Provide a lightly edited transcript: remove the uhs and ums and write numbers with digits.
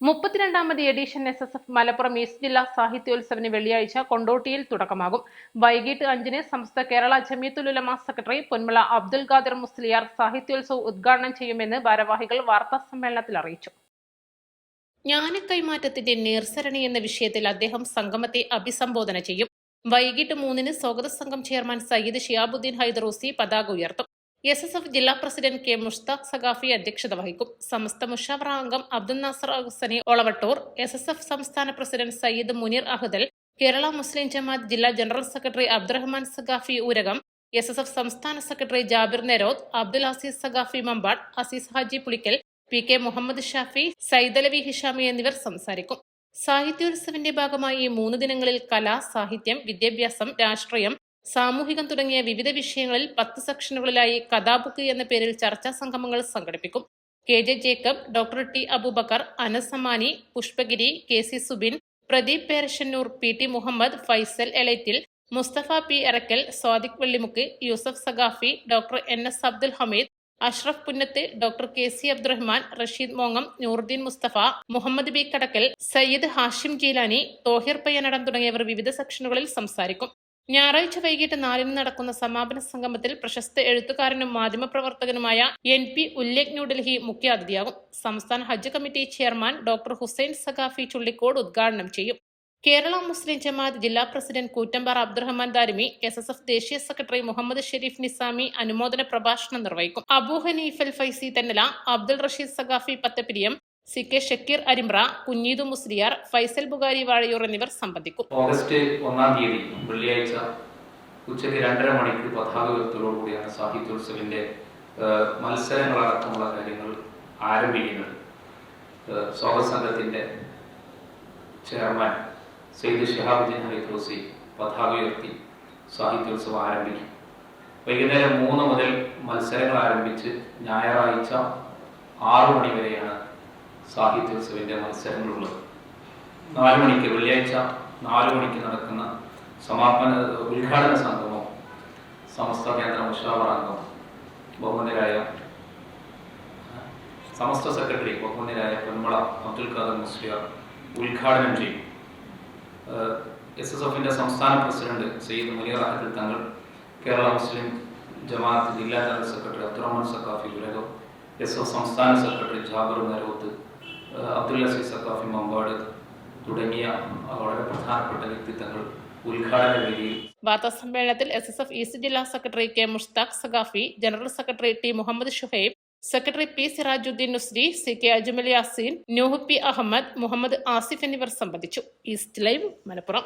32ാമത് edition SSF Malappuram east ജില്ലാ സാഹിത്യോത്സവന് വെള്ളിയാഴ്ച കൊണ്ടോട്ടിയിൽ തുടക്കമാകും. വൈകിട്ട് 5-ന് സമസ്ത കേരള ജമിയത്തുൽ ഉലമ സെക്രട്ടറി പൊന്മള അബ്ദുൽ ഖാദിർ മുസ്ലിയാർ സാഹിത്യോത്സവം ഉദ്ഘാടനം ചെയ്യുമെന്ന് ഭാരവാഹികൾ വാർത്താസമ്മേളനത്തിൽ അറിയിച്ചു. ജ്ഞാനക്കൈമാറ്റത്തിന്റെ നേർസരണി എന്ന വിഷയത്തിൽ അദ്ദേഹം സംഗമത്തെ അഭിസംബോധന ചെയ്യും. വൈകിട്ട് 3-ന് സ്വാഗത സംഘം ചെയർമാൻ സയ്യിദ് ഷിയാബുദ്ദീൻ ഹൈദറൂസി പതാക ഉയർത്തും. SSF ജില്ലാ പ്രസിഡന്റ് കെ മുഷ്താഖ് സഖാഫി അധ്യക്ഷത വഹിക്കും. സമസ്ത മുഷാവറ അംഗം അബ്ദുൽ നാസർ ഹുസൈനി ഒളവട്ടൂർ, SSF സംസ്ഥാന പ്രസിഡന്റ് സയ്യിദ് മുനീർ അഹ്ദൽ, കേരള മുസ്ലിം ജമാഅത്ത് ജില്ലാ general secretary Abdurahman Saqafi Oorakam, SSF സംസ്ഥാന സെക്രട്ടറി ജാബിർ നെരോദ്, അബ്ദുൽ അസീസ് സഖാഫി മമ്പാട്, അസീസ് ഹാജി പുളിക്കൽ, PK മുഹമ്മദ് ഷാഫി, സൈദലവി ഹിഷാമി എന്നിവർ സംസാരിക്കും. സാഹിത്യോത്സവിന്റെ ഭാഗമായി 3 ദിനങ്ങളിൽ കല, സാഹിത്യം, വിദ്യാഭ്യാസം, രാഷ്ട്രീയം, സാമൂഹികം തുടങ്ങിയ വിവിധ വിഷയങ്ങളിൽ 10 സെക്ഷനുകളിലായി കഥാബുക്ക് എന്ന പേരിൽ ചർച്ചാ സംഗമങ്ങൾ സംഘടിപ്പിക്കും. KJ Jacob, doctor T Aboobacker, Anas Amani, Pushpagiri, KC Subin, Pradeep Perassannur, PT Muhammad, Faisal Elettil, Musthafa P Erakkal, Swadiq Vellimukku, Yusuf Saqafi, doctor NS Abdul Hameed, Ashraf Punnath, doctor KC Abdurahman, Rasheed മോങ്ങം, നൂറുദ്ദീൻ മുസ്തഫ, മുഹമ്മദ് B കടക്കൽ, സയ്യിദ് ഹാഷിം ജീലാനി, തോഹിർ പയ്യനടം തുടങ്ങിയവർ വിവിധ സെക്ഷനുകളിൽ സംസാരിക്കും. ഞായറാഴ്ച വൈകിട്ട് 4-ന് നടക്കുന്ന സമാപന സംഗമത്തിൽ പ്രശസ്ത എഴുത്തുകാരനും മാധ്യമപ്രവർത്തകനുമായ NP ഉല്ലേഖ് ന്യൂഡൽഹി മുഖ്യാതിഥിയാകും. സംസ്ഥാന ഹജ്ജ് committee chairman doctor Hussain Saqafi Chullikode ഉദ്ഘാടനം ചെയ്യും. കേരള മുസ്ലിം ജമാഅത്ത് ജില്ലാ പ്രസിഡന്റ് കൂറ്റമ്പാറ അബ്ദുറഹ്മാൻ ദാരിമി, SSF ദേശീയ സെക്രട്ടറി മുഹമ്മദ് ഷെരീഫ് നിസാമി അനുമോദന പ്രഭാഷണം നിർവഹിക്കും. അബൂ ഹനീഫൽ ഫൈസി തെന്നല, അബ്ദുൾ റഷീദ് സഖാഫി പത്തപ്പിരിയം, CK ഷക്കീർ അരിമ്പ്ര, കുഞ്ഞീദു മുസ്ലിയാർ, ഫൈസൽ ബുഖാരി വാഴയൂർ എന്നിവർ സംബന്ധിക്കും. ഓഗസ്റ്റ് 1-ാം തീയതി വെള്ളിയാഴ്ച ഉച്ചയ്ക്ക് 2:30 മണിക്ക് പതാക ഉയർത്തലോടുകൂടിയാണ് സാഹിത്യോത്സവിന്റെ മത്സരങ്ങളടക്കമുള്ള കാര്യങ്ങൾ ആരംഭിക്കുന്നത്. സ്വാഗത സംഘത്തിന്റെ ചെയർമാൻ സയ്യിദ് ഷിഹാബുദ്ദീൻ ഹൈദറൂസി പതാക ഉയർത്തി സാഹിത്യോത്സവം ആരംഭിക്കും. വൈകുന്നേരം 3 മുതൽ മത്സരങ്ങൾ ആരംഭിച്ച് ഞായറാഴ്ച 6 മണി വരെയാണ് സാഹിത്യോത്സവിന്റെ മത്സരങ്ങളുള്ളത്. 4 മണിക്ക് വെള്ളിയാഴ്ച 4 മണിക്ക് നടക്കുന്ന ഉദ്ഘാടന സംഗമം സമസ്ത കേന്ദ്ര മുഷാവറ അംഗം ബഹുമാന്യരായ സമസ്ത സെക്രട്ടറി ബഹുമാന്യരായ പൊന്മള അബ്ദുൽ ഖാദിർ മുസ്ലിയാർ ഉദ്ഘാടനം ചെയ്യും. SSFന്റെ സംസ്ഥാന പ്രസിഡന്റ് സയ്യിദ് മുനീർ അഹ്ദൽ തങ്ങൾ, കേരള മുസ്ലിം ജമാഅത്ത് ജില്ലാ general secretary Abdurahman Saqafi Oorakam, SSF സംസ്ഥാന സെക്രട്ടറി ജാബിർ നെരോദ്, അബ്ദുൽ അസീസ് സഖാഫി മമ്പാട് തുടങ്ങിയ വളരെ പ്രധാനപ്പെട്ട വ്യക്തിത്വങ്ങൾ ഉദ്ഘാടന വേദിയിൽ. വാർത്താസമ്മേളനത്തിൽ SSF ഈസ്റ്റ് ജില്ലാ secretary K Mushtaq Saqafi, general secretary T Muhammad Shuhaib, secretary P Sirajuddin Nusri, CK Ajmal Yaseen, Nooh P Ahmed, Muhammad Asif എന്നിവർ സംബന്ധിച്ചു. East live Malappuram.